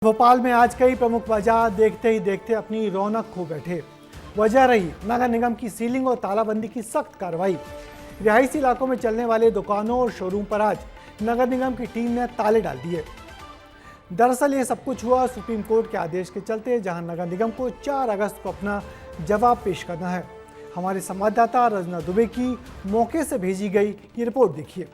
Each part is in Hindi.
भोपाल में आज कई प्रमुख बाजार देखते ही देखते अपनी रौनक खो बैठे। वजह रही नगर निगम की सीलिंग और तालाबंदी की सख्त कार्रवाई। रिहायशी इलाकों में चलने वाले दुकानों और शोरूम पर आज नगर निगम की टीम ने ताले डाल दिए। दरअसल ये सब कुछ हुआ सुप्रीम कोर्ट के आदेश के चलते, जहां नगर निगम को 4 अगस्त को अपना जवाब पेश करना है। हमारे संवाददाता रंजना दुबे की मौके से भेजी गई ये रिपोर्ट देखिए।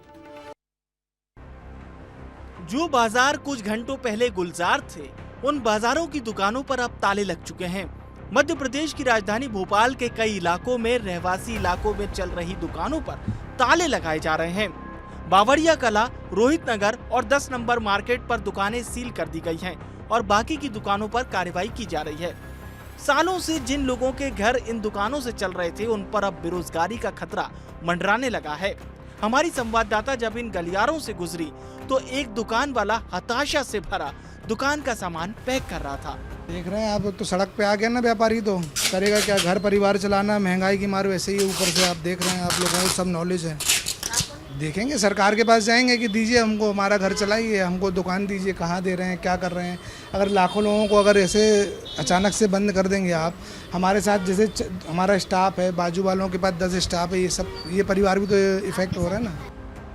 जो बाजार कुछ घंटों पहले गुलजार थे, उन बाजारों की दुकानों पर अब ताले लग चुके हैं। मध्य प्रदेश की राजधानी भोपाल के कई इलाकों में रहवासी इलाकों में चल रही दुकानों पर ताले लगाए जा रहे हैं। बावड़िया कला, रोहित नगर और 10 नंबर मार्केट पर दुकानें सील कर दी गई हैं और बाकी की दुकानों पर कार्रवाई की जा रही है। सालों से जिन लोगों के घर इन दुकानों से चल रहे थे, उन पर अब बेरोजगारी का खतरा मंडराने लगा है। हमारी संवाददाता जब इन गलियारों से गुजरी तो एक दुकान वाला हताशा से भरा दुकान का सामान पैक कर रहा था। देख रहे हैं आप, तो सड़क पे आ गया ना व्यापारी, तो करेगा क्या, घर परिवार चलाना, महंगाई की मार वैसे ही ऊपर से आप देख रहे हैं, आप लोगों को सब नॉलेज है। देखेंगे सरकार के पास जाएंगे कि दीजिए हमको, हमारा घर चलाइए, हमको दुकान दीजिए, कहाँ दे रहे हैं, क्या कर रहे हैं। अगर लाखों लोगों को अगर ऐसे अचानक से बंद कर देंगे आप, हमारे साथ जैसे हमारा स्टाफ है, बाजू वालों के पास 10 स्टाफ है, ये परिवार भी तो इफेक्ट हो रहा है ना।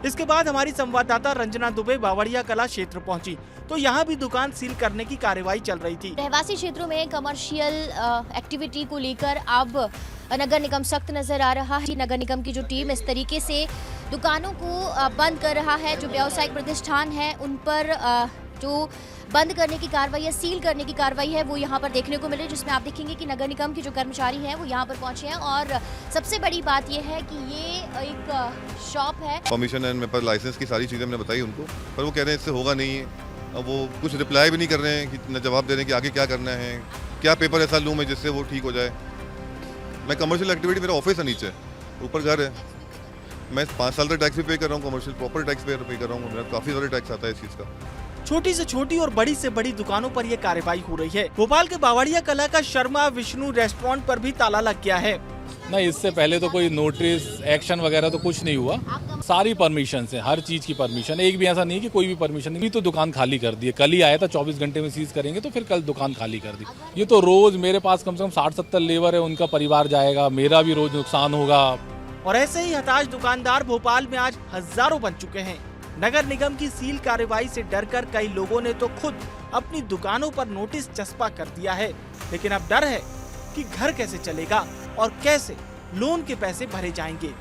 इसके बाद हमारी संवाददाता रंजना दुबे बावड़िया कला क्षेत्र पहुंची तो यहाँ भी दुकान सील करने की कार्रवाई चल रही थी। रहवासी क्षेत्रों में कमर्शियल एक्टिविटी को लेकर अब नगर निगम सख्त नजर आ रहा है। नगर निगम की जो टीम इस तरीके से दुकानों को बंद कर रहा है, जो व्यावसायिक प्रतिष्ठान है उन पर जो बंद करने की कार्रवाई है, सील करने की कार्रवाई है, वो यहाँ पर देखने को मिले, जिसमें आप देखेंगे कि नगर निगम के जो कर्मचारी हैं वो यहाँ पर पहुंचे हैं। और सबसे बड़ी बात ये है कि ये एक शॉप है। परमिशन है मेरे पास, लाइसेंस की सारी चीज़ें मैंने बताई उनको, पर वो कह रहे हैं इससे होगा नहीं है। अब वो कुछ रिप्लाई भी नहीं कर रहे हैं कि न जवाब दे रहे हैं कि आगे क्या करना है, क्या पेपर ऐसा लूँ मैं जिससे वो ठीक हो जाए। मैं कमर्शियल एक्टिविटी, मेरा ऑफिस है नीचे, ऊपर घर है, मैं 5 साल तक टैक्स भी पे कर रहा हूँ, कमर्शियल प्रॉपर टैक्स पे कर रहा हूँ, मेरा काफ़ी ज़्यादा टैक्स आता है इस चीज़ का। छोटी से छोटी और बड़ी से बड़ी दुकानों पर यह कार्रवाई हो रही है। भोपाल के बावड़िया कला का शर्मा विष्णु रेस्टोरेंट पर भी ताला लग गया है। नहीं, इससे पहले तो कोई नोटिस एक्शन वगैरह तो कुछ नहीं हुआ। सारी परमिशन है, हर चीज की परमिशन, एक भी ऐसा नहीं कि कोई भी परमिशन नहीं। तो दुकान खाली कर दी है, कल ही आया था, 24 घंटे में सीज करेंगे तो फिर कल दुकान खाली कर दी। ये तो रोज मेरे पास कम से कम 60-70 लेबर है, उनका परिवार जाएगा, मेरा भी रोज नुकसान होगा। और ऐसे ही हताश दुकानदार भोपाल में आज हजारों बन चुके हैं। नगर निगम की सील कार्रवाई से डरकर कई लोगों ने तो खुद अपनी दुकानों पर नोटिस चस्पा कर दिया है, लेकिन अब डर है कि घर कैसे चलेगा और कैसे लोन के पैसे भरे जाएंगे।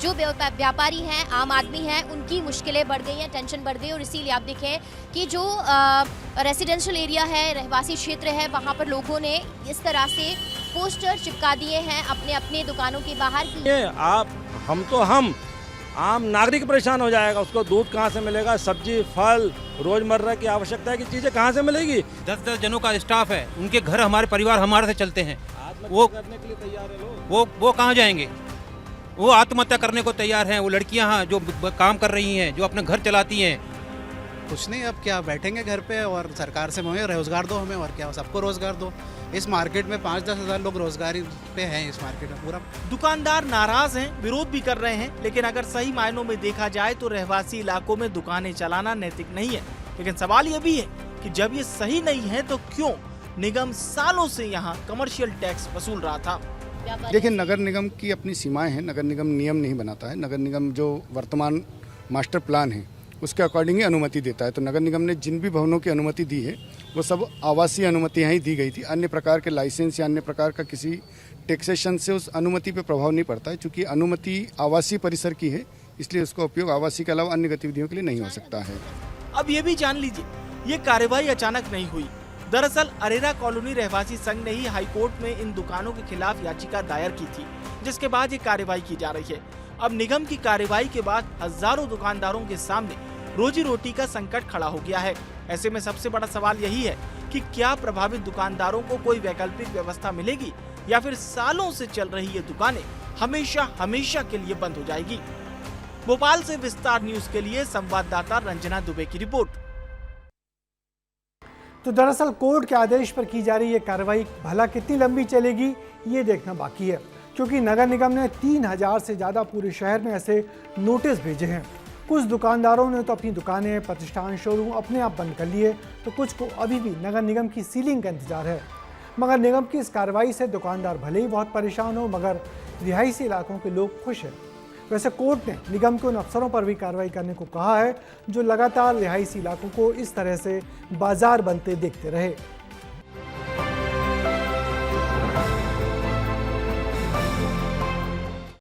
जो व्यापारी हैं, आम आदमी हैं, उनकी मुश्किलें बढ़ गई हैं, टेंशन बढ़ गई। और इसीलिए आप देखें कि जो रेसिडेंशियल एरिया है, रहवासी क्षेत्र है, वहाँ पर लोगों ने इस तरह से पोस्टर चिपका दिए हैं अपने अपने दुकानों के बाहर की। हम आम नागरिक परेशान हो जाएगा, उसको दूध कहाँ से मिलेगा, सब्जी फल रोजमर्रा की आवश्यकता की चीजें कहाँ से मिलेगी। 10 जनों का स्टाफ है, उनके घर हमारे परिवार हमारे से चलते हैं, वो करने के लिए तैयार है लोग। वो कहाँ जाएंगे, वो आत्महत्या करने को तैयार हैं। वो लड़कियां जो काम कर रही हैं, जो अपने घर चलाती हैं। कुछ नहीं, अब क्या बैठेंगे घर पे और सरकार से मांगे रोजगार दो हमें, और क्या, सबको रोजगार दो। इस मार्केट में 5-10 हज़ार लोग रोजगारी पे हैं इस मार्केट में पूरा। दुकानदार नाराज हैं, विरोध भी कर रहे हैं, लेकिन अगर सही मायनों में देखा जाए तो रहवासी इलाकों में दुकानें चलाना नैतिक नहीं है। लेकिन सवाल ये भी है कि जब ये सही नहीं है तो क्यों निगम सालों से यहाँ कमर्शियल टैक्स वसूल रहा था। देखिए, नगर निगम की अपनी सीमाएं हैं, नगर निगम नियम नहीं बनाता है। नगर निगम जो वर्तमान मास्टर प्लान है उसके अकॉर्डिंग ही अनुमति देता है। तो नगर निगम ने जिन भी भवनों की अनुमति दी है वो सब आवासीय अनुमतियाँ ही दी गई थी। अन्य प्रकार के लाइसेंस या अन्य प्रकार का किसी टैक्सेशन से उस अनुमति पे प्रभाव नहीं पड़ता है। चूँकि अनुमति आवासीय परिसर की है, इसलिए उसका उपयोग आवासीय के अलावा अन्य गतिविधियों के लिए नहीं हो सकता है। अब ये भी जान लीजिए, ये कार्रवाई अचानक नहीं हुई। दरअसल अरेरा कॉलोनी रहवासी संघ ने ही हाईकोर्ट में इन दुकानों के खिलाफ याचिका दायर की थी, जिसके बाद ये कार्रवाई की जा रही है। अब निगम की कार्रवाई के बाद हजारों दुकानदारों के सामने रोजी रोटी का संकट खड़ा हो गया है। ऐसे में सबसे बड़ा सवाल यही है कि क्या प्रभावित दुकानदारों को कोई वैकल्पिक व्यवस्था मिलेगी या फिर सालों से चल रही ये दुकानें हमेशा हमेशा के लिए बंद हो जाएगी। भोपाल से विस्तार न्यूज के लिए संवाददाता रंजना दुबे की रिपोर्ट। तो दरअसल कोर्ट के आदेश पर की जा रही ये कार्रवाई भला कितनी लंबी चलेगी, ये देखना बाकी है, क्योंकि नगर निगम ने 3000 से ज़्यादा पूरे शहर में ऐसे नोटिस भेजे हैं। कुछ दुकानदारों ने तो अपनी दुकानें, प्रतिष्ठान, शोरूम अपने आप बंद कर लिए, तो कुछ को अभी भी नगर निगम की सीलिंग का इंतजार है। मगर निगम की इस कार्रवाई से दुकानदार भले ही बहुत परेशान हो, मगर रिहायशी इलाकों के लोग खुश हैं। वैसे कोर्ट ने निगम के उन अफसरों पर भी कार्रवाई करने को कहा है जो लगातार रिहायशी इलाकों को इस तरह से बाजार बनते देखते रहे।